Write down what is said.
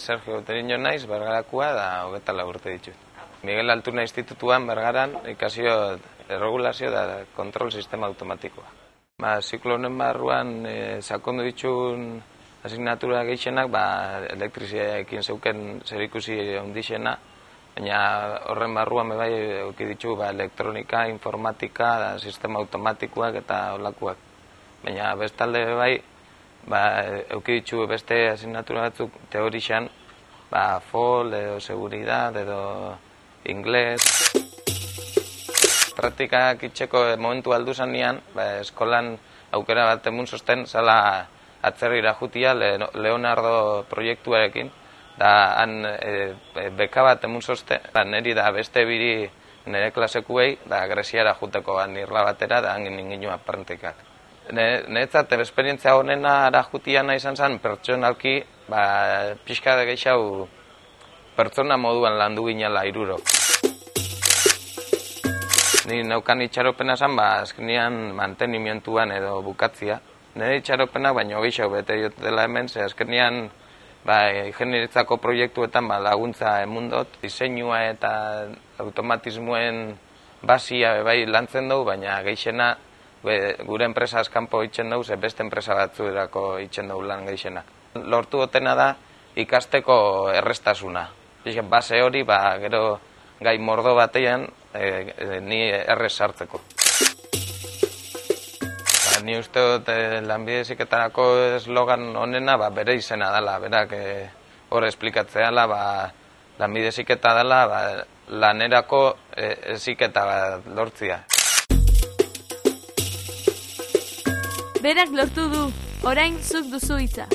Sergio Teriño naiz, Bergarakoa da 24 urte ditut. Miguel Altuna Institutuan Bergaran ikasio erregulazio da kontrol sistema automatikoa. Ziklo honen barruan sakondu ditun asignatura gehienak elektriziaekin zeuken zerikusi handixena, baina horren barruan bai eduki ditu elektronika, informatika, sistema automatikoak eta holakoak. Baina bestalde bai eduki ditu beste asignatura batzuk teorixan, FOL edo seguridad edo ingles. Praktikak itxeko momentu aldu zanean, eskolan aukera bat emun zosten, zala atzerrira jutia Leonardo proiektuarekin, da han beka bat emun zosten, niri da beste biri nire klasekuei, da Greziara juteko nirla batera, da hangin inginua praktikak. Niretzat, esperientzia honena ara jutiana izan zen, pertsonalki, pixka da gehiago pertsona moduan landu ginela 3. Ni neukan itxaropena zen, azkenean mantenimientuan edo bukatzia. Nire itxaropena baino gehiago bete jot dela hemen, ze azkenean ingenieritzako proiektuetan laguntza emundot, diseinua eta automatismoen basia bai lantzen dugu, baina gehiena gure enpresa azkanpo itxen dugu, ze beste enpresa batzuerako itxen dugu lan gehiena. Lortu gotena da ikasteko errestasuna. Base hori, gero gai mordo batean, ni errez sartzeko. Ni uste dut lanbide heziketarako eslogan honena bere izena dela, berak hor esplikatzea dela, lanbide heziketa dela lanerako heziketa lortzia. Berak lortu du, orain zuk duzu hitza.